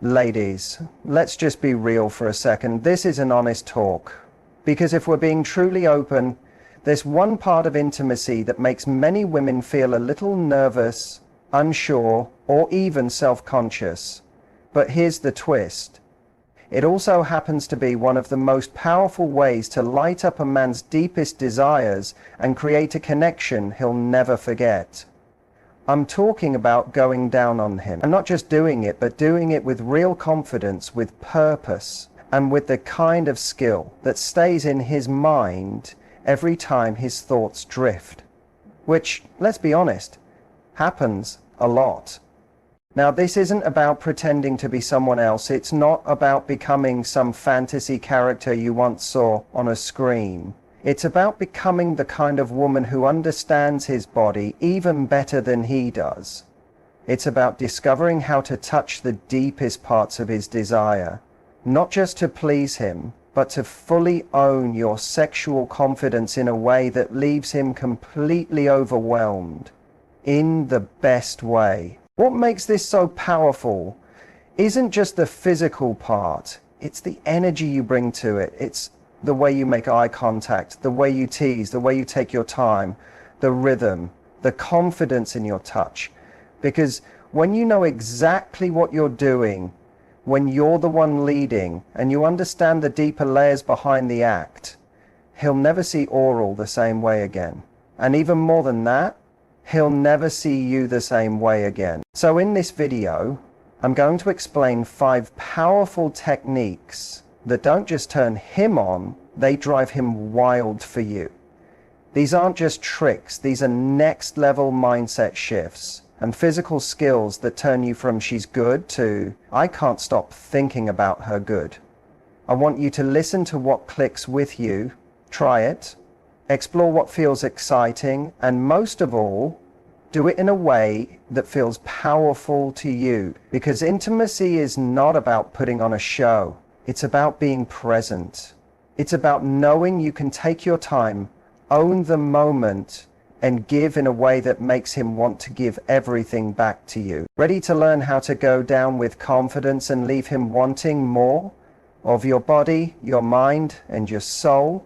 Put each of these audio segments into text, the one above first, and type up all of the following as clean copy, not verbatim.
Ladies, let's just be real for a second. This is an honest talk. Because if we're being truly open, there's one part of intimacy that makes many women feel a little nervous, unsure, or even self-conscious. But here's the twist. It also happens to be one of the most powerful ways to light up a man's deepest desires and create a connection he'll never forget. I'm talking about going down on him. And not just doing it, but doing it with real confidence, with purpose, and with the kind of skill that stays in his mind every time his thoughts drift. Which, let's be honest, happens a lot. Now, this isn't about pretending to be someone else. It's not about becoming some fantasy character you once saw on a screen. It's about becoming the kind of woman who understands his body even better than he does. It's about discovering how to touch the deepest parts of his desire, not just to please him, but to fully own your sexual confidence in a way that leaves him completely overwhelmed, in the best way. What makes this so powerful isn't just the physical part, it's the energy you bring to it. It's the way you make eye contact, the way you tease, the way you take your time, the rhythm, the confidence in your touch. Because when you know exactly what you're doing, when you're the one leading, and you understand the deeper layers behind the act, he'll never see oral the same way again. And even more than that, he'll never see you the same way again. So in this video, I'm going to explain 5 powerful techniques that don't just turn him on, they drive him wild for you. These aren't just tricks, these are next level mindset shifts and physical skills that turn you from she's good to I can't stop thinking about her good. I want you to listen to what clicks with you, try it, explore what feels exciting, and most of all, do it in a way that feels powerful to you. Because intimacy is not about putting on a show. It's about being present. It's about knowing you can take your time, own the moment, and give in a way that makes him want to give everything back to you. Ready to learn how to go down with confidence and leave him wanting more of your body, your mind, and your soul?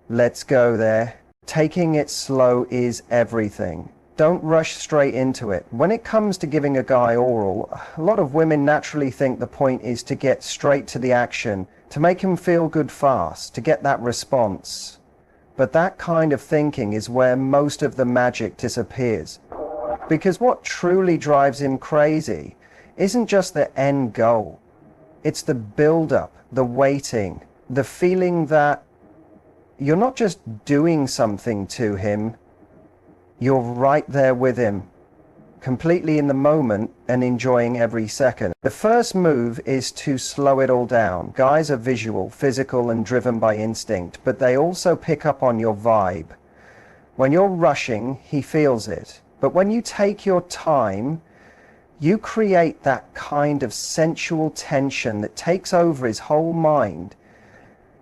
Let's go there. Taking it slow is everything. Don't rush straight into it. When it comes to giving a guy oral, a lot of women naturally think the point is to get straight to the action, to make him feel good fast, to get that response. But that kind of thinking is where most of the magic disappears. Because what truly drives him crazy isn't just the end goal. It's the build-up, the waiting, the feeling that you're not just doing something to him, you're right there with him, completely in the moment and enjoying every second. The first move is to slow it all down. Guys are visual, physical, and driven by instinct, but they also pick up on your vibe. When you're rushing, he feels it. But when you take your time, you create that kind of sensual tension that takes over his whole mind.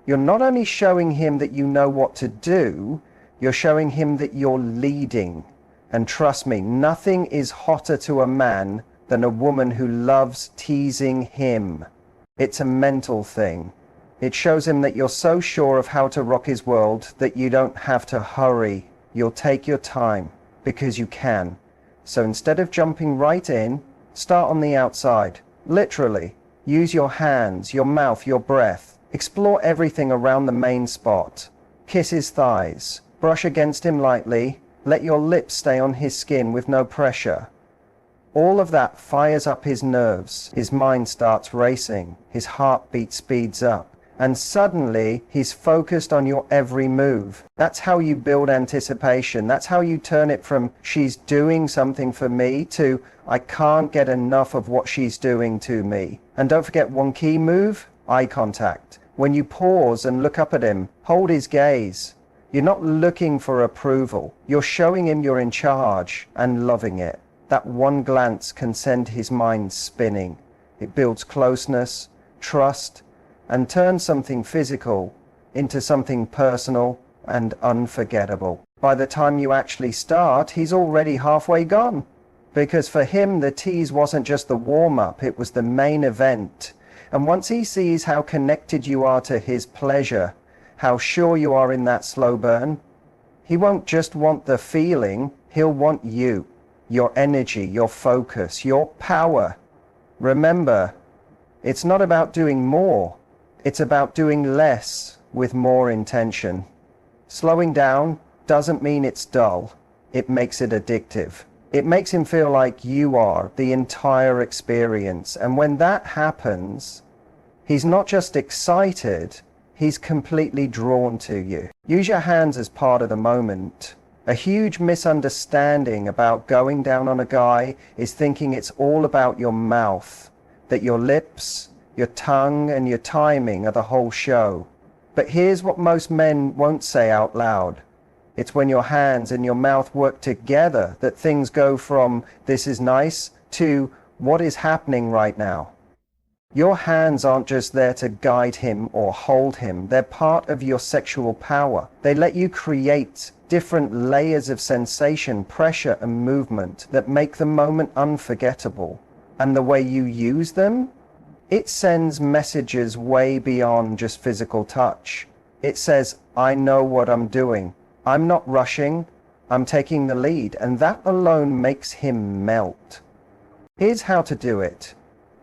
You're not only showing him that you know what to do, you're showing him that you're leading. And trust me, nothing is hotter to a man than a woman who loves teasing him. It's a mental thing. It shows him that you're so sure of how to rock his world that you don't have to hurry. You'll take your time because you can. So instead of jumping right in, start on the outside. Literally. Use your hands, your mouth, your breath. Explore everything around the main spot. Kiss his thighs. Brush against him lightly. Let your lips stay on his skin with no pressure. All of that fires up his nerves. His mind starts racing. His heartbeat speeds up. And suddenly, he's focused on your every move. That's how you build anticipation. That's how you turn it from she's doing something for me to I can't get enough of what she's doing to me. And don't forget one key move, eye contact. When you pause and look up at him, hold his gaze. You're not looking for approval. You're showing him you're in charge and loving it. That one glance can send his mind spinning. It builds closeness, trust, and turns something physical into something personal and unforgettable. By the time you actually start, he's already halfway gone. Because for him, the tease wasn't just the warm-up, it was the main event. And once he sees how connected you are to his pleasure, how sure you are in that slow burn, he won't just want the feeling, he'll want you, your energy, your focus, your power. Remember, it's not about doing more, it's about doing less with more intention. Slowing down doesn't mean it's dull, it makes it addictive. It makes him feel like you are the entire experience. And when that happens, he's not just excited, he's completely drawn to you. Use your hands as part of the moment. A huge misunderstanding about going down on a guy is thinking it's all about your mouth, that your lips, your tongue, and your timing are the whole show. But here's what most men won't say out loud. It's when your hands and your mouth work together that things go from "this is nice" to "what is happening right now." Your hands aren't just there to guide him or hold him. They're part of your sexual power. They let you create different layers of sensation, pressure, and movement that make the moment unforgettable. And the way you use them, it sends messages way beyond just physical touch. It says, "I know what I'm doing. I'm not rushing, I'm taking the lead," and that alone makes him melt. Here's how to do it.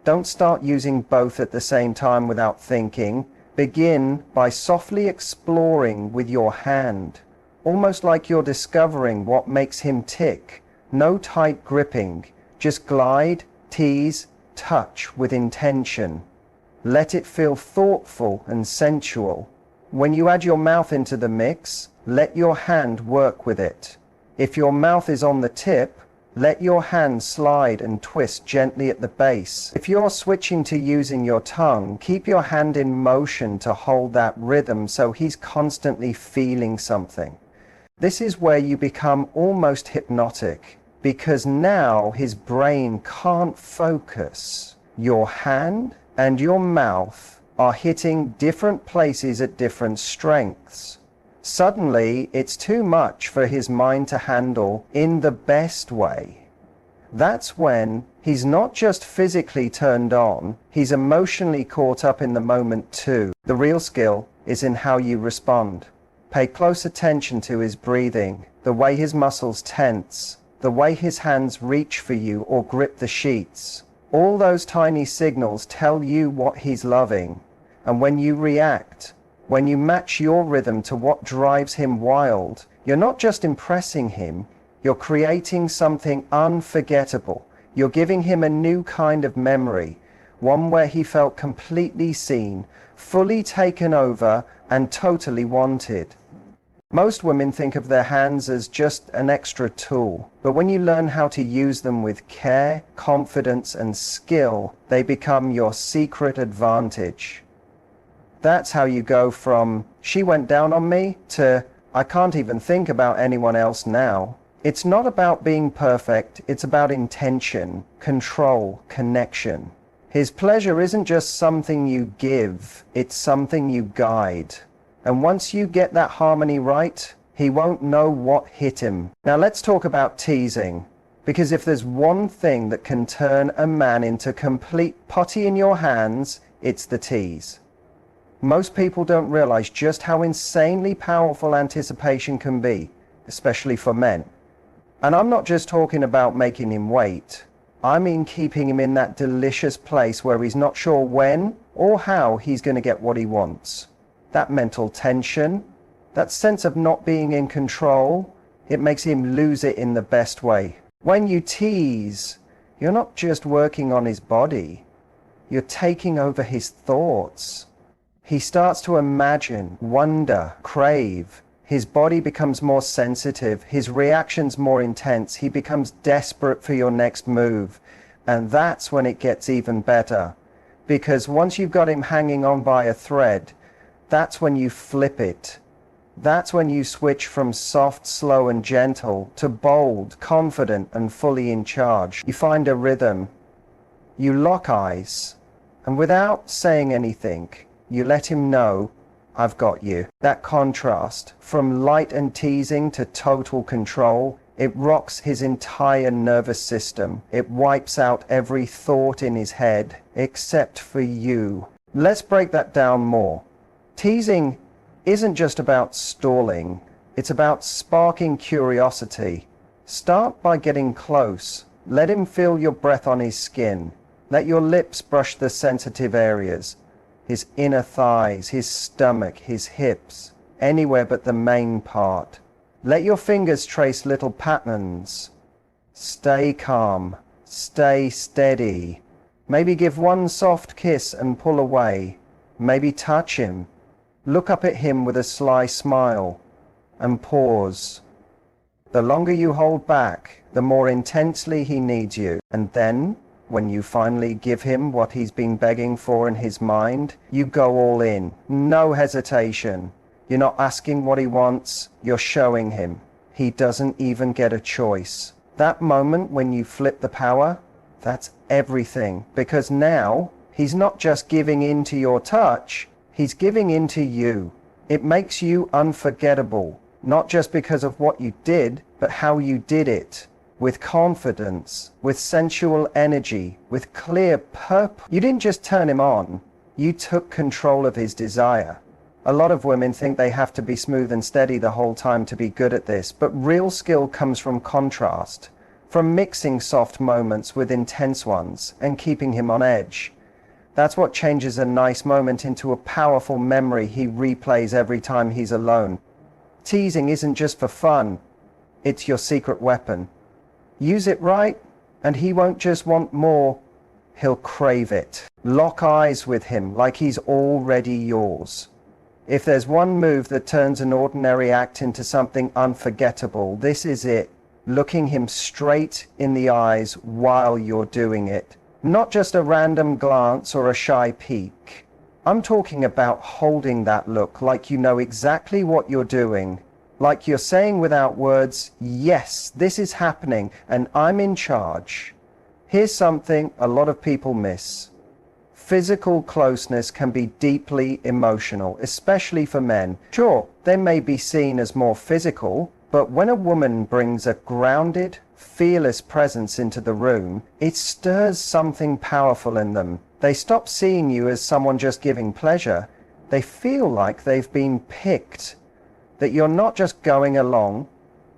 Don't start using both at the same time without thinking. Begin by softly exploring with your hand, almost like you're discovering what makes him tick. No tight gripping, just glide, tease, touch with intention. Let it feel thoughtful and sensual. When you add your mouth into the mix, let your hand work with it. If your mouth is on the tip, let your hand slide and twist gently at the base. If you're switching to using your tongue, keep your hand in motion to hold that rhythm so he's constantly feeling something. This is where you become almost hypnotic, because now his brain can't focus. Your hand and your mouth are hitting different places at different strengths. Suddenly, it's too much for his mind to handle in the best way. That's when he's not just physically turned on, he's emotionally caught up in the moment too. The real skill is in how you respond. Pay close attention to his breathing, the way his muscles tense, the way his hands reach for you or grip the sheets. All those tiny signals tell you what he's loving. And when you react, when you match your rhythm to what drives him wild, you're not just impressing him, you're creating something unforgettable. You're giving him a new kind of memory, one where he felt completely seen, fully taken over, and totally wanted. Most women think of their hands as just an extra tool, but when you learn how to use them with care, confidence, and skill, they become your secret advantage. That's how you go from "she went down on me" to "I can't even think about anyone else now." It's not about being perfect, it's about intention, control, connection. His pleasure isn't just something you give, it's something you guide. And once you get that harmony right, he won't know what hit him. Now let's talk about teasing, because if there's one thing that can turn a man into complete putty in your hands, it's the tease. Most people don't realize just how insanely powerful anticipation can be, especially for men. And I'm not just talking about making him wait. I mean keeping him in that delicious place where he's not sure when or how he's going to get what he wants. That mental tension, that sense of not being in control, it makes him lose it in the best way. When you tease, you're not just working on his body, you're taking over his thoughts. He starts to imagine, wonder, crave. His body becomes more sensitive, his reactions more intense, he becomes desperate for your next move. And that's when it gets even better. Because once you've got him hanging on by a thread, that's when you flip it. That's when you switch from soft, slow, and gentle to bold, confident, and fully in charge. You find a rhythm. You lock eyes. And without saying anything, you let him know, "I've got you." That contrast, from light and teasing to total control, It rocks his entire nervous system. It wipes out every thought in his head, except for you. Let's break that down more. Teasing isn't just about stalling. It's about sparking curiosity. Start by getting close. Let him feel your breath on his skin. Let your lips brush the sensitive areas. His inner thighs, his stomach, his hips, anywhere but the main part. Let your fingers trace little patterns. Stay calm. Stay steady. Maybe give one soft kiss and pull away. Maybe touch him. Look up at him with a sly smile. And pause. The longer you hold back, the more intensely he needs you. And then, when you finally give him what he's been begging for in his mind, you go all in. No hesitation. You're not asking what he wants, you're showing him. He doesn't even get a choice. That moment when you flip the power, that's everything. Because now, he's not just giving in to your touch, he's giving in to you. It makes you unforgettable. Not just because of what you did, but how you did it. With confidence, with sensual energy, with clear purpose. You didn't just turn him on, you took control of his desire. A lot of women think they have to be smooth and steady the whole time to be good at this, but real skill comes from contrast, from mixing soft moments with intense ones and keeping him on edge. That's what changes a nice moment into a powerful memory he replays every time he's alone. Teasing isn't just for fun, it's your secret weapon. Use it right, and he won't just want more, he'll crave it. Lock eyes with him like he's already yours. If there's one move that turns an ordinary act into something unforgettable, this is it. Looking him straight in the eyes while you're doing it. Not just a random glance or a shy peek. I'm talking about holding that look like you know exactly what you're doing. Like you're saying without words, yes, this is happening and I'm in charge. Here's something a lot of people miss. Physical closeness can be deeply emotional, especially for men. Sure, they may be seen as more physical, but when a woman brings a grounded, fearless presence into the room, it stirs something powerful in them. They stop seeing you as someone just giving pleasure. They feel like they've been picked. That you're not just going along,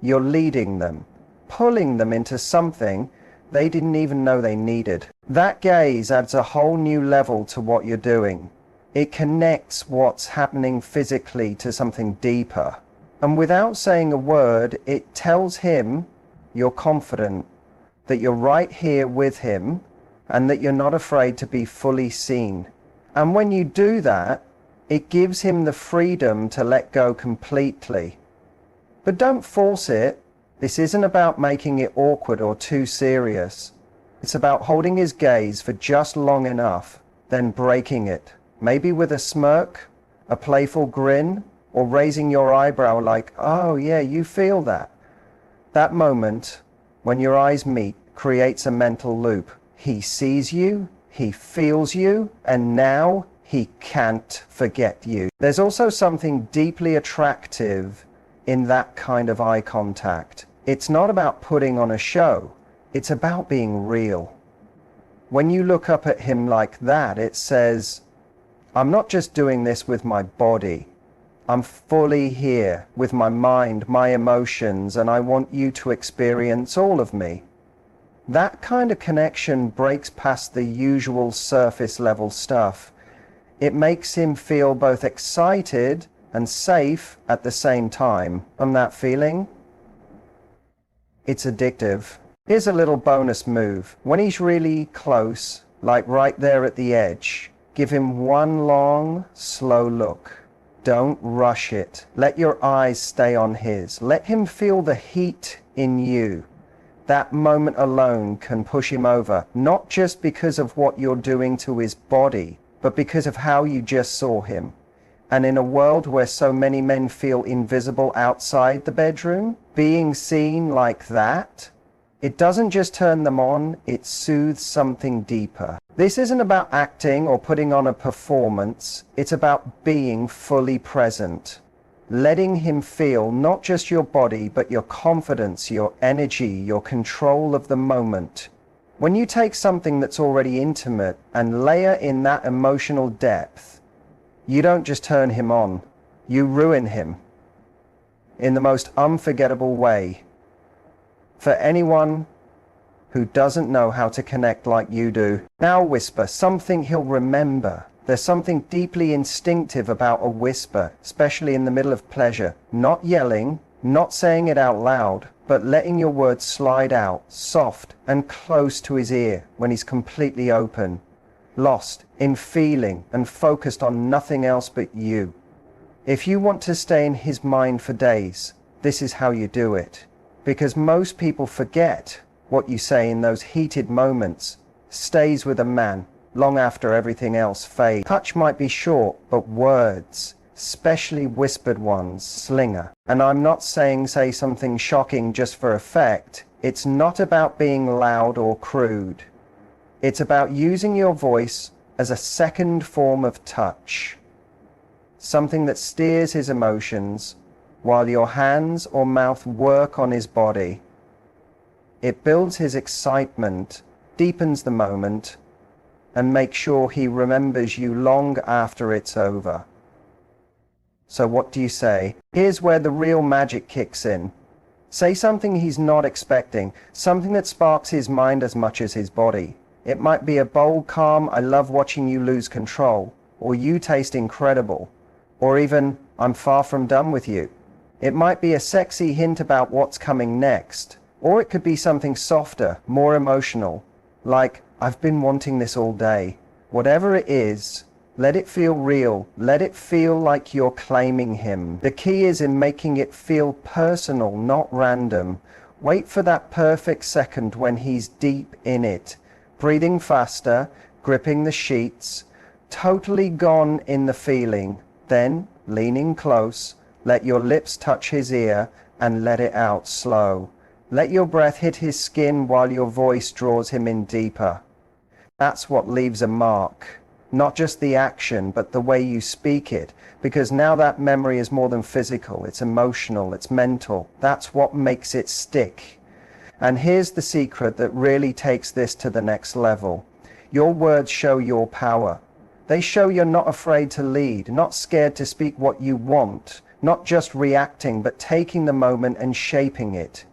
you're leading them, pulling them into something they didn't even know they needed. That gaze adds a whole new level to what you're doing. It connects what's happening physically to something deeper. And without saying a word, it tells him you're confident, that you're right here with him, and that you're not afraid to be fully seen. And when you do that, it gives him the freedom to let go completely. But don't force it. This isn't about making it awkward or too serious. It's about holding his gaze for just long enough, then breaking it. Maybe with a smirk, a playful grin, or raising your eyebrow like, oh yeah, you feel that. That moment, when your eyes meet, creates a mental loop. He sees you, he feels you, and now he can't forget you. There's also something deeply attractive in that kind of eye contact. It's not about putting on a show. It's about being real. When you look up at him like that, it says, I'm not just doing this with my body. I'm fully here with my mind, my emotions, and I want you to experience all of me. That kind of connection breaks past the usual surface level stuff. It makes him feel both excited and safe at the same time. And that feeling? It's addictive. Here's a little bonus move. When he's really close, like right there at the edge, give him one long, slow look. Don't rush it. Let your eyes stay on his. Let him feel the heat in you. That moment alone can push him over, not just because of what you're doing to his body, but because of how you just saw him. And in a world where so many men feel invisible outside the bedroom, being seen like that, it doesn't just turn them on, it soothes something deeper. This isn't about acting or putting on a performance, it's about being fully present. letting him feel not just your body, but your confidence, your energy, your control of the moment. When you take something that's already intimate and layer in that emotional depth, you don't just turn him on, you ruin him in the most unforgettable way. For anyone who doesn't know how to connect like you do, now whisper something he'll remember. There's something deeply instinctive about a whisper, especially in the middle of pleasure. Not yelling, not saying it out loud, but letting your words slide out, soft and close to his ear when he's completely open, lost in feeling and focused on nothing else but you. If you want to stay in his mind for days, this is how you do it. Because most people forget what you say in those heated moments stays with a man long after everything else fades. Touch might be short, but words, especially whispered ones, slinger. And I'm not saying say something shocking just for effect. It's not about being loud or crude. It's about using your voice as a second form of touch. Something that steers his emotions while your hands or mouth work on his body. It builds his excitement, deepens the moment, and makes sure he remembers you long after it's over. So what do you say? Here's where the real magic kicks in. Say something he's not expecting, something that sparks his mind as much as his body. It might be a bold, calm, "I love watching you lose control," or "You taste incredible," or even, "I'm far from done with you." It might be a sexy hint about what's coming next, or it could be something softer, more emotional, like, "I've been wanting this all day." Whatever it is, let it feel real. Let it feel like you're claiming him. The key is in making it feel personal, not random. Wait for that perfect second when he's deep in it, breathing faster, gripping the sheets, totally gone in the feeling. Then, leaning close, let your lips touch his ear and let it out slow. Let your breath hit his skin while your voice draws him in deeper. That's what leaves a mark. Not just the action, but the way you speak it. Because now that memory is more than physical, it's emotional, it's mental. That's what makes it stick. And here's the secret that really takes this to the next level. Your words show your power. They show you're not afraid to lead, not scared to speak what you want, not just reacting, but taking the moment and shaping it.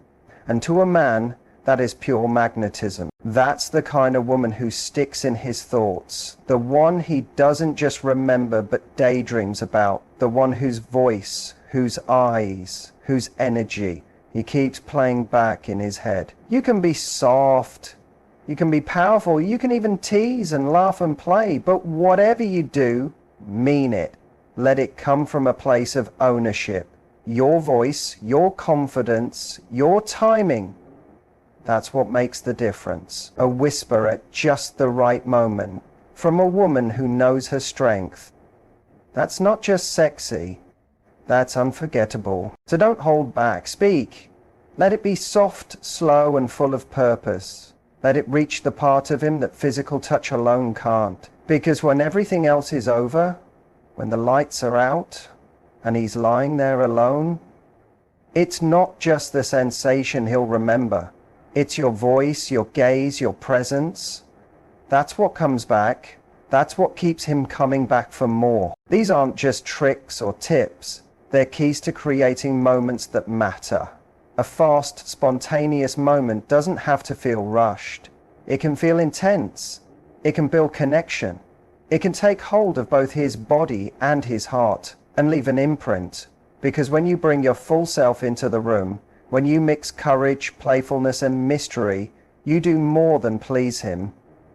And to a man, that is pure magnetism. That's the kind of woman who sticks in his thoughts, the one he doesn't just remember but daydreams about, the one whose voice, whose eyes, whose energy he keeps playing back in his head. You can be soft, you can be powerful, you can even tease and laugh and play, but whatever you do, mean it. Let it come from a place of ownership. Your voice, your confidence, your timing. That's what makes the difference. A whisper at just the right moment from a woman who knows her strength. That's not just sexy, that's unforgettable. So don't hold back, speak. Let it be soft, slow, and full of purpose. Let it reach the part of him that physical touch alone can't. Because when everything else is over, when the lights are out, and he's lying there alone, it's not just the sensation he'll remember. It's your voice, your gaze, your presence. That's what comes back. That's what keeps him coming back for more. These aren't just tricks or tips. They're keys to creating moments that matter. A fast, spontaneous moment doesn't have to feel rushed. It can feel intense. It can build connection. It can take hold of both his body and his heart and leave an imprint. Because when you bring your full self into the room, when you mix courage, playfulness, and mystery, you do more than please him.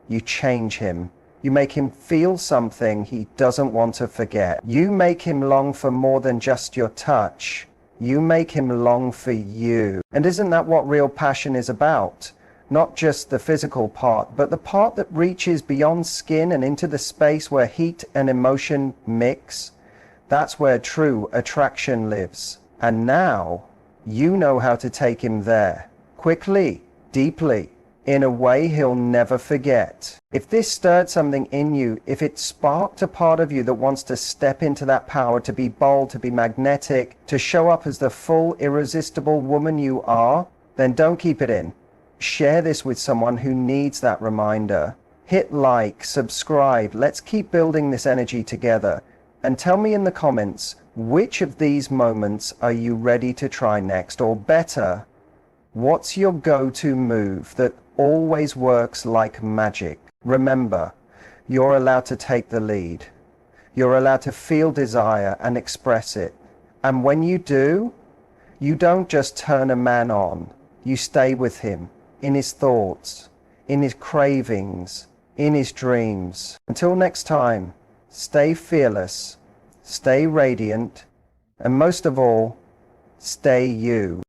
You change him. You make him feel something he doesn't want to forget. You make him long for more than just your touch. You make him long for you. And isn't that what real passion is about? Not just the physical part, but the part that reaches beyond skin and into the space where heat and emotion mix. That's where true attraction lives. And now, you know how to take him there. Quickly, deeply, in a way he'll never forget. If this stirred something in you, if it sparked a part of you that wants to step into that power, to be bold, to be magnetic, to show up as the full, irresistible woman you are, then don't keep it in. Share this with someone who needs that reminder. Hit like, subscribe. Let's keep building this energy together. And tell me in the comments, which of these moments are you ready to try next? Or better, what's your go-to move that always works like magic? Remember, you're allowed to take the lead. You're allowed to feel desire and express it. And when you do, you don't just turn a man on. You stay with him, in his thoughts, in his cravings, in his dreams. Until next time, stay fearless, stay radiant, and most of all, stay you.